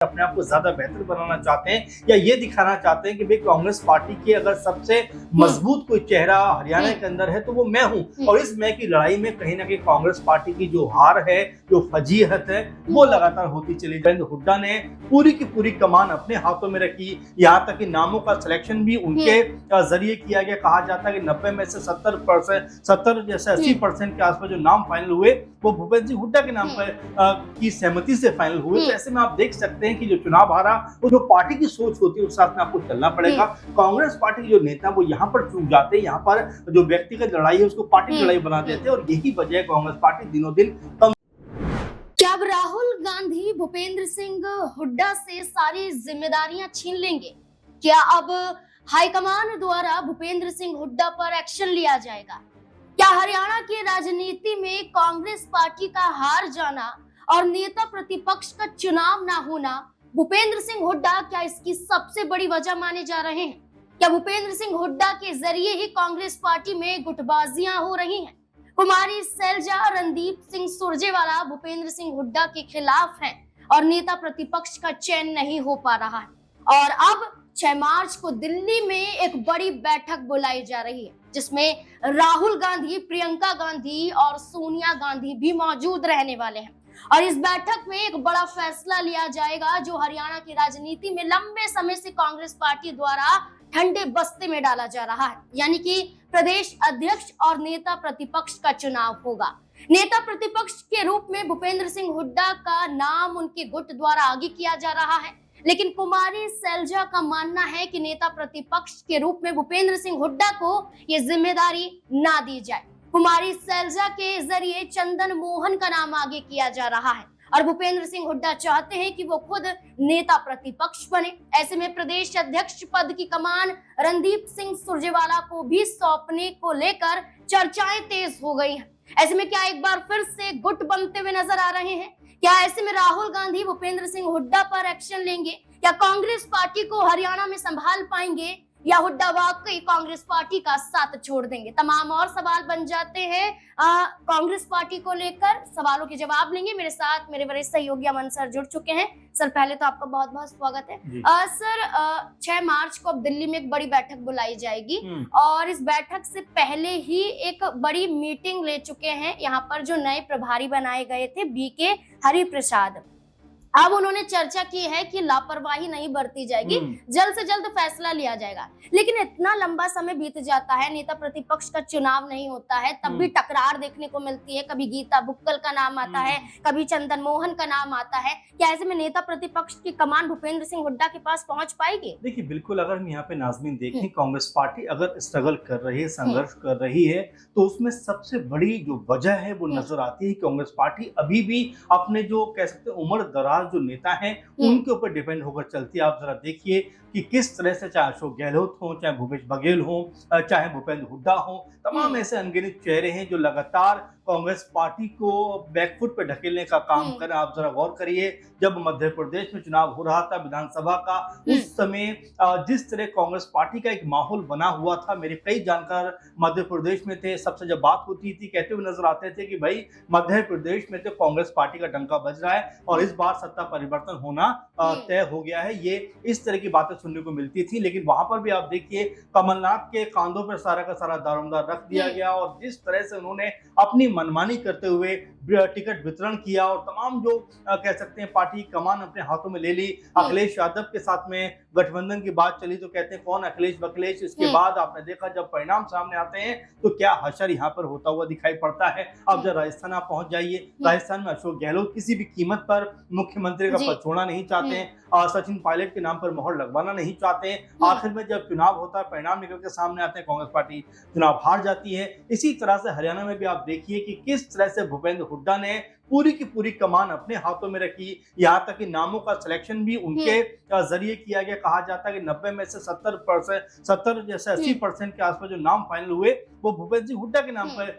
अपने आप को ज्यादा बेहतर बनाना चाहते हैं या ये दिखाना चाहते हैं कि भाई कांग्रेस पार्टी की अगर सबसे मजबूत कोई चेहरा हरियाणा के अंदर है तो वो मैं हूं। और इस मैं की लड़ाई में कहीं ना कहीं कांग्रेस पार्टी की जो हार है, जो फजीहत है, वो लगातार होती चली जाएगी। हुड्डा ने पूरी की पूरी कमान अपने हाथों में रखी। यहाँ तक कि नामों का सिलेक्शन भी उनके जरिए किया गया। कहा जाता है कि 90 में से 70 जैसे 80% के आसपास जो नाम फाइनल हुए वो भूपेंद्र सिंह हुड्डा के नाम पर की सहमति से फाइनल हुए। तो ऐसे में आप देख सकते हैं कि जो चुनाव हारा वो जो पार्टी की सोच होती है उस साथ में आपको चलना पड़ेगा। कांग्रेस पार्टी के जो नेता वो यहाँ पर चूक जाते हैं, यहाँ पर जो व्यक्तिगत लड़ाई है उसको पार्टी की लड़ाई बना देते हैं और यही वजह है कांग्रेस पार्टी दिनों दिन कम। क्या अब राहुल गांधी भूपेंद्र सिंह हुड्डा से सारी जिम्मेदारियां छीन लेंगे? क्या अब हाईकमान द्वारा भूपेंद्र सिंह हुड्डा पर एक्शन लिया जाएगा? क्या हरियाणा की राजनीति में कांग्रेस पार्टी का हार जाना और नेता प्रतिपक्ष का चुनाव ना होना भूपेंद्र सिंह हुड्डा क्या इसकी सबसे बड़ी वजह माने जा रहे हैं? क्या भूपेंद्र सिंह हुड्डा के जरिए ही कांग्रेस पार्टी में गुटबाजियां हो रही हैं? कुमारी सैलजा रणदीप सिंह सुरजेवाला भूपेंद्र सिंह हुड्डा के खिलाफ हैं और नेता प्रतिपक्ष का चयन नहीं हो पा रहा है। और अब 6 मार्च को दिल्ली में एक बड़ी बैठक बुलाई जा रही है जिसमें राहुल गांधी, प्रियंका गांधी और सोनिया गांधी भी मौजूद रहने वाले हैं। और इस बैठक में एक बड़ा फैसला लिया जाएगा जो हरियाणा की राजनीति में लंबे समय से कांग्रेस पार्टी द्वारा ठंडे बस्ते में डाला जा रहा है, यानी कि प्रदेश अध्यक्ष और नेता प्रतिपक्ष का चुनाव होगा। नेता प्रतिपक्ष के रूप में भूपेंद्र सिंह हुड्डा का नाम उनके गुट द्वारा आगे किया जा रहा है, लेकिन कुमारी सैलजा का मानना है कि नेता प्रतिपक्ष के रूप में भूपेंद्र सिंह हुड्डा को ये जिम्मेदारी ना दी जाए। कुमारी सैलजा के जरिए चंदन मोहन का नाम आगे किया जा रहा है और भूपेंद्र सिंह हुड्डा चाहते हैं कि वो खुद नेता प्रतिपक्ष बने। ऐसे में प्रदेश अध्यक्ष पद की कमान रणदीप सिंह सुरजेवाला को भी सौंपने को लेकर चर्चाएं तेज हो गई हैं। ऐसे में क्या एक बार फिर से गुट बनते हुए नजर आ रहे हैं? क्या ऐसे में राहुल गांधी भूपेंद्र सिंह हुड्डा पर एक्शन लेंगे? क्या कांग्रेस पार्टी को हरियाणा में संभाल पाएंगे या हुड्डा वाकई कांग्रेस पार्टी का साथ छोड़ देंगे? तमाम और सवाल बन जाते हैं कांग्रेस पार्टी को लेकर। सवालों के जवाब लेंगे। मेरे साथ मेरे वरिष्ठ सहयोगी अमन सर जुड़ चुके हैं। सर, पहले तो आपका बहुत बहुत स्वागत है। सर, 6 मार्च को अब दिल्ली में एक बड़ी बैठक बुलाई जाएगी और इस बैठक से पहले ही एक बड़ी मीटिंग ले चुके हैं यहाँ पर जो नए प्रभारी बनाए गए थे बीके हरिप्रसाद। अब उन्होंने चर्चा की है कि लापरवाही नहीं बरती जाएगी, जल्द से जल्द फैसला लिया जाएगा। लेकिन इतना लंबा समय बीत जाता है, नेता प्रतिपक्ष का चुनाव नहीं होता है, तब भी टकरार देखने को मिलती है। कभी गीता बुक्कल का नाम आता है, कभी चंदन मोहन का नाम आता है। क्या ऐसे में नेता प्रतिपक्ष की कमान भूपेंद्र सिंह हुड्डा के पास पहुंच पाएगी? देखिए, बिल्कुल। अगर हम यहाँ पे नाज़मीन देखें, कांग्रेस पार्टी अगर स्ट्रगल कर रही है, संघर्ष कर रही है, तो उसमें सबसे बड़ी जो वजह है वो नजर आती है। कांग्रेस पार्टी अभी भी अपने जो कह सकते हैं उम्र दराज जो नेता हैं उनके ऊपर डिपेंड होकर चलती है। आप जरा देखिए कि किस तरह से चाहे अशोक गहलोत हो, चाहे भूपेश बघेल हो, चाहे भूपेंद्र हुड्डा हो, तमाम ऐसे अनगिनत चेहरे हैं जो लगातार कांग्रेस पार्टी को बैकफुट पे ढकेलने का काम कर। आप जरा गौर करिए, जब मध्य प्रदेश में चुनाव हो रहा था विधानसभा का, उस समय जिस तरह कांग्रेस पार्टी का एक माहौल बना हुआ था, मेरे कई जानकार मध्य प्रदेश में थे, सबसे जब बात होती थी कहते हुए नजर आते थे कि भाई मध्य प्रदेश में तो कांग्रेस पार्टी का डंका बज रहा है और इस बार सत्ता परिवर्तन होना तय हो गया है। ये इस तरह की बातें सुनने को मिलती थी। लेकिन वहां पर भी आप देखिए, कमलनाथ के कांधों पर सारा का सारा दारोमदार रख दिया गया और जिस तरह से उन्होंने अपनी मनमानी करते हुए टिकट वितरण किया और तमाम जो कह सकते हैं पार्टी कमान अपने हाथों में ले ली। अखिलेश यादव के साथ में गठबंधन की बात चली तो कहते हैं कौन अखिलेश बखिलेश। इसके बाद आपने देखा जब परिणाम सामने आते हैं तो क्या हशर यहाँ पर होता हुआ दिखाई पड़ता है। अब जब राजस्थान आप पहुंच जाइए, राजस्थान में अशोक गहलोत किसी भी कीमत पर मुख्यमंत्री का पद छोड़ना नहीं चाहते हैं, सचिन पायलट के नाम पर मोहर लगवाना नहीं चाहते हैं। आखिर में जब चुनाव होता है, परिणाम निकल के सामने आते हैं, कांग्रेस पार्टी चुनाव हार जाती है। इसी तरह से हरियाणा में भी आप देखिए कि किस तरह से भूपेंद्र हुड्डा ने पूरी की पूरी कमान अपने हाथों में रखी। यहाँ तक कि नामों का सिलेक्शन भी उनके जरिए किया गया। कहा जाता है कि 90 में से 70 जैसे 80% के आसपास जो नाम फाइनल हुए वो भूपेंद्र सिंह हुड्डा के नाम पर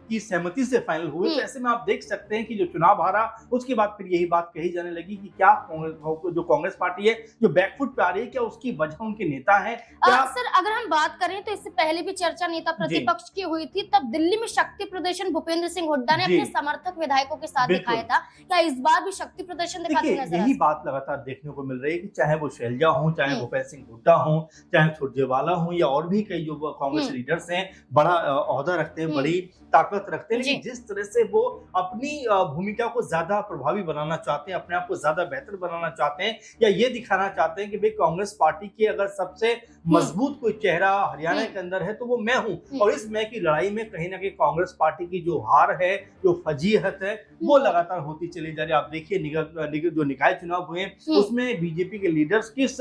की सहमति से फाइनल हुए। तो ऐसे में आप देख सकते हैं कि जो चुनाव हारा उसके बाद फिर यही बात कही जाने लगी कि क्या जो कांग्रेस पार्टी है जो बैकफुट पे आ रही है, क्या उसकी वजह उनके नेता है? सर, अगर हम बात करें तो इससे पहले भी चर्चा नेता प्रतिपक्ष की हुई थी। तब दिल्ली में शक्ति प्रदर्शन भूपेंद्र सिंह हुड्डा ने अपने समर्थक विधायकों के साथ बिल्कुल। दिखाया था, क्या इस बार भी शक्ति प्रदर्शन दिखाते देखिए, नजर आ यही सकते बात लगातार देखने को मिल रही है कि चाहे वो शैलजा हों, चाहे हैं? भूपेंद्र सिंह हुड्डा हों, चाहे सुरजेवाला हों या और भी कई जो कांग्रेस हुँ, लीडर्स हैं, बड़ा ओहदा रखते हैं, हुँ, बड़ी ताकत रखते हैं, जी, लेकिन जिस तरह से वो अपनी भूमिका को ज़्यादा प्रभावी बनाना चाहते हैं, अपने आप को ज़्यादा बेहतर बनाना चाहते हैं या ये दिखाना चाहते हैं कि भई कांग्रेस पार्टी की अगर सबसे हुँ, मजबूत कोई चेहरा हरियाणा हुँ, के अंदर है, तो वो मैं हूँ हुँ, और इस मैं की लड़ाई में कहीं न कहीं कांग्रेस पार्टी की जो हार है, जो फजीहत है, वो हुँ, लगातार होती चली जा रही है। आप देखिए जो निकाय चुनाव हुए हुँ, उसमें बीजेपी के लीडर्स किस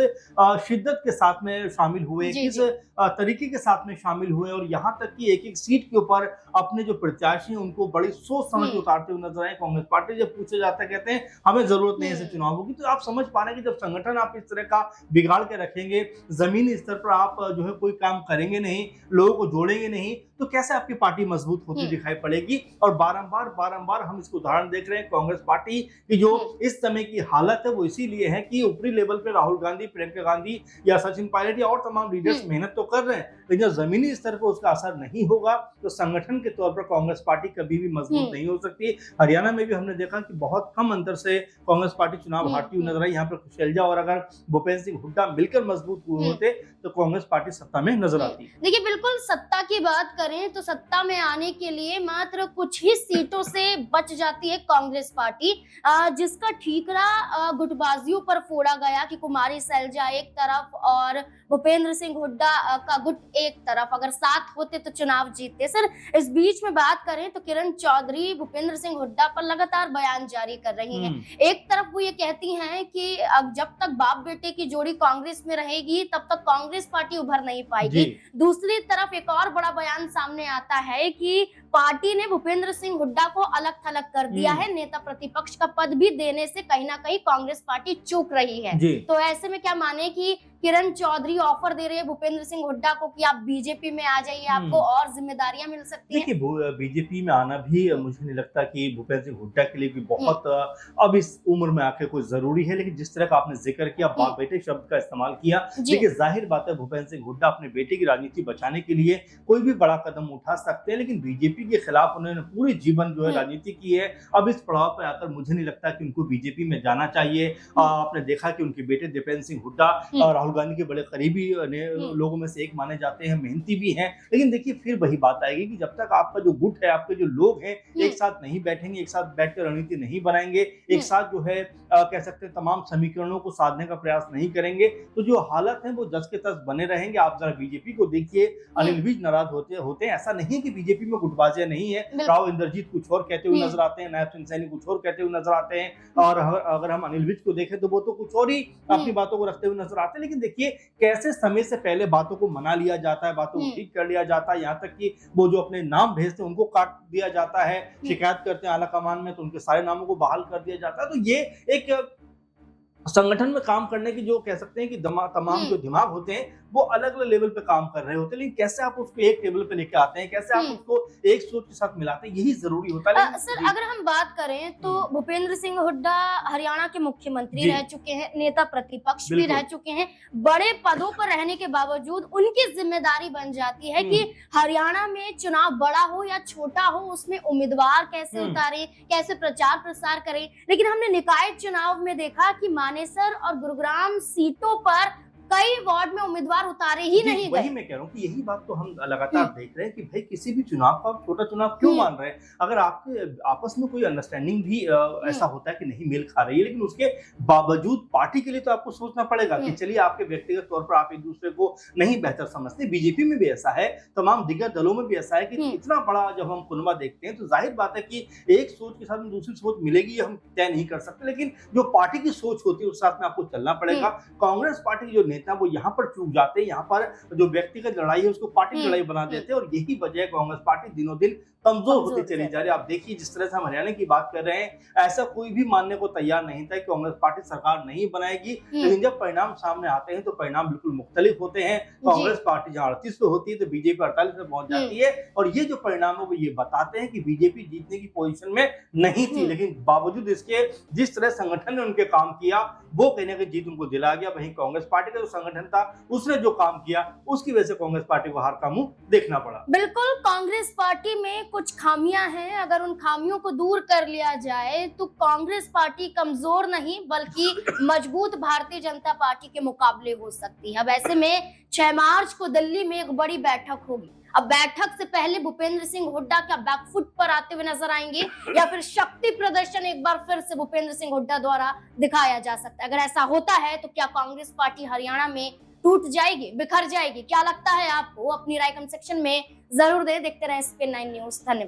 शिद्दत के साथ में शामिल हुए, जी, किस जी, तरीके के साथ में शामिल हुए और यहाँ तक कि एक-एक सीट के ऊपर अपने जो प्रत्याशी हैं उनको बड़ी सोच समझ के हुँ, उतारते हुए नजर आए। कांग्रेस पार्टी जब पूछा जाता है कहते हैं हमें जरूरत नहीं है ऐसे हुँ, चुनावों की, तो आप समझ पा रहे हैं कि जब संगठन आप इस तरह का बिगाड़ के रखेंगे, जमीनी स्तर पर आप जो है कोई काम करेंगे नहीं, लोगों को जोड़ेंगे नहीं, तो कैसे आपकी पार्टी मजबूत होती हुँ, दिखाई पड़ेगी। और बारंबार हम इसको उदाहरण देख रहे हैं कांग्रेस पार्टी की जो हुँ, इस समय की हालत है वो इसीलिए है कि ऊपरी लेवल पे राहुल गांधी, प्रियंका गांधी या सचिन पायलट या और तमाम लीडर्स हुँ, मेहनत तो कर रहे हैं, लेकिन जब जमीनी स्तर पर उसका असर नहीं होगा तो संगठन के तौर पर कांग्रेस पार्टी कभी भी मजबूत हुँ, नहीं हो सकती। हरियाणा में भी हमने देखा कि बहुत कम अंतर से कांग्रेस पार्टी चुनाव हुँ, हारती हुई हुँ, नजर आई। यहाँ पर शैलजा और अगर भूपेंद्र सिंह हुड्डा मिलकर मजबूत हुए हुँ, होते तो कांग्रेस पार्टी सत्ता में नजर हुँ। आती। देखिए, बिल्कुल सत्ता की बात करें तो सत्ता में आने के लिए मात्र कुछ ही सीटों से बच जाती है कांग्रेस पार्टी, जिसका ठीकरा गुटबाजियों पर फोड़ा गया कि कुमारी सैलजा एक तरफ और भूपेंद्र सिंह हुड्डा का गुट एक तरफ, अगर साथ होते तो चुनाव जीतते। सर, इस बीच में बात करें तो किरण चौधरी भूपेंद्र सिंह हुड्डा पर लगातार बयान जारी कर रही हैं। एक तरफ वो ये कहती हैं कि अब जब तक बाप बेटे की जोड़ी कांग्रेस में रहेगी तब तक कांग्रेस पार्टी उभर नहीं जी, पाएगी। दूसरी तरफ एक और बड़ा बयान सामने आता है कि पार्टी ने भूपेंद्र सिंह हुड्डा को अलग थलग कर दिया है, नेता प्रतिपक्ष का पद भी देने से कहीं ना कहीं कांग्रेस पार्टी चूक रही है। जी। तो ऐसे में क्या माने कि किरण चौधरी ऑफर दे रही है भूपेंद्र सिंह हुड्डा को कि आप बीजेपी में आ जाइए, आपको और जिम्मेदारियां मिल सकती हैं। देखिए बीजेपी में आना भी मुझे नहीं लगता कि भूपेंद्र सिंह हुड्डा के लिए भी बहुत अब इस उम्र में आके कोई जरूरी है, लेकिन जिस तरह का आपने जिक्र किया, बाप बेटे शब्द का इस्तेमाल किया, जी, देखिए जाहिर बात है भूपेंद्र सिंह हुड्डा अपने बेटे की राजनीति बचाने के लिए कोई भी बड़ा कदम उठा सकते हैं, लेकिन बीजेपी के खिलाफ उन्होंने पूरे जीवन जो है राजनीति की है। अब इस पड़ाव पर आकर मुझे नहीं लगता कि उनको बीजेपी में जाना चाहिए। आपने देखा कि उनके बेटे दीपेंद्र सिंह हुड्डा राहुल गांधी के बड़े करीबी लोगों में से एक माने जाते हैं, मेहनती भी हैं, लेकिन देखिए फिर वही बात आएगी कि जब तक आपका जो गुट है, आपके जो लोग हैं एक साथ नहीं बैठेंगे, एक साथ बैठकर रणनीति नहीं बनाएंगे, एक साथ जो है कह सकते हैं तमाम समीकरणों को साधने का प्रयास नहीं करेंगे, तो जो हालत है वो जस के तस बने रहेंगे। आप जरा बीजेपी को देखिए, अनिल विज नाराज होते हैं, ऐसा नहीं है कि बीजेपी में गुटबाजियां नहीं है, राव इंद्रजीत कुछ और कहते हुए नजर आते हैं, नायब सिंह सैनी कुछ और कहते हुए नजर आते हैं, और अगर हम अनिल विज को देखें तो वो तो कुछ और ही अपनी बातों को रखते हुए नजर आते हैं। लेकिन देखिए कैसे समय से पहले बातों को मना लिया जाता है, बातों को ठीक कर लिया जाता है, यहाँ तक कि वो जो अपने नाम भेजते हैं उनको काट दिया जाता है, शिकायत करते हैं आला कमान में तो उनके सारे नामों को बहाल कर दिया जाता है। तो ये एक संगठन में काम करने की जो कह सकते हैं कि तमाम जो दिमाग होते हैं वो अलग अलग लेवल पे काम कर रहे होते हैं, लेकिन कैसे आप उसको एक टेबल पे लेके आते हैं, कैसे आप उसको एक सोच के साथ मिलाते हैं, यही जरूरी होता है। सर, अगर हम बात करें तो भूपेंद्र सिंह हुड्डा हरियाणा के मुख्यमंत्री रह चुके हैं, नेता प्रतिपक्ष भी रह चुके हैं, बड़े पदों पर रहने के बावजूद उनकी जिम्मेदारी बन जाती है कि हरियाणा में चुनाव बड़ा हो या छोटा हो उसमें उम्मीदवार कैसे उतारे, कैसे प्रचार प्रसार करें। लेकिन हमने निकाय चुनाव में देखा कि मानेसर और गुरुग्राम सीटों पर कई वार्ड में उम्मीदवार उतारे ही नहीं गए। वही मैं कह रहा हूँ कि यही बात तो हम लगातार देख रहे हैं कि भाई किसी भी चुनाव को आप छोटा चुनाव क्यों मान रहे हैं। अगर आपके आपस में कोई अंडरस्टैंडिंग भी ऐसा होता है कि नहीं मेल खा रही है, लेकिन उसके बावजूद पार्टी के लिए तो आपको सोचना पड़ेगा कि चलिए आपके व्यक्तिगत तौर पर आप एक दूसरे को नहीं बेहतर समझते। बीजेपी में भी ऐसा है, तमाम दिग्गज दलों में भी ऐसा है कि इतना बड़ा जब हम कुनबा देखते हैं तो जाहिर बात है कि एक सोच के साथ में दूसरी सोच मिलेगी हम तय नहीं कर सकते, लेकिन जो पार्टी की सोच होती है उस साथ में आपको चलना पड़ेगा। कांग्रेस पार्टी के जो नेता वो यहाँ पर चूक जाते हैं, यहाँ पर जो व्यक्तिगत लड़ाई है उसको पार्टी की लड़ाई बना देते हैं, और यही वजह है कांग्रेस पार्टी दिनों दिन कमजोर होती चली जा रही है। आप देखिए जिस तरह से हम हरियाणा की बात कर रहे हैं, ऐसा कोई भी मानने को तैयार नहीं था कि कांग्रेस पार्टी सरकार नहीं बनाएगी, लेकिन जब परिणाम सामने आते हैं तो परिणाम बिल्कुल मुख्तलिफ होते हैं। कांग्रेस पार्टी जहां 38 पे होती है तो बीजेपी 48 पे पहुंच जाती है, और ये जो परिणाम है वो ये बताते हैं कि बीजेपी जीतने की पोजीशन में नहीं थी, लेकिन बावजूद इसके जिस तरह संगठन ने उनके काम किया वो कहीं ना कहीं जीत उनको दिला गया। वहीं कांग्रेस पार्टी का जो संगठन था, उसने जो काम किया, उसकी वजह से कांग्रेस पार्टी को हार का मुंह देखना पड़ा। बिल्कुल, कांग्रेस पार्टी में कुछ खामियां हैं, अगर उन खामियों को दूर कर लिया जाए तो कांग्रेस पार्टी कमजोर नहीं बल्कि मजबूत भारतीय जनता पार्टी के मुकाबले हो सकती है। अब ऐसे में 6 मार्च को दिल्ली में एक बड़ी बैठक होगी। अब बैठक से पहले भूपेंद्र सिंह हुड्डा क्या बैकफुट पर आते हुए नजर आएंगे या फिर शक्ति प्रदर्शन एक बार फिर से भूपेंद्र सिंह हुड्डा द्वारा दिखाया जा सकता है? अगर ऐसा होता है तो क्या कांग्रेस पार्टी हरियाणा में टूट जाएगी, बिखर जाएगी? क्या लगता है आपको? अपनी राय कमेंट सेक्शन में जरूर दें। देखते रहें स्पिन 9 न्यूज। धन्यवाद।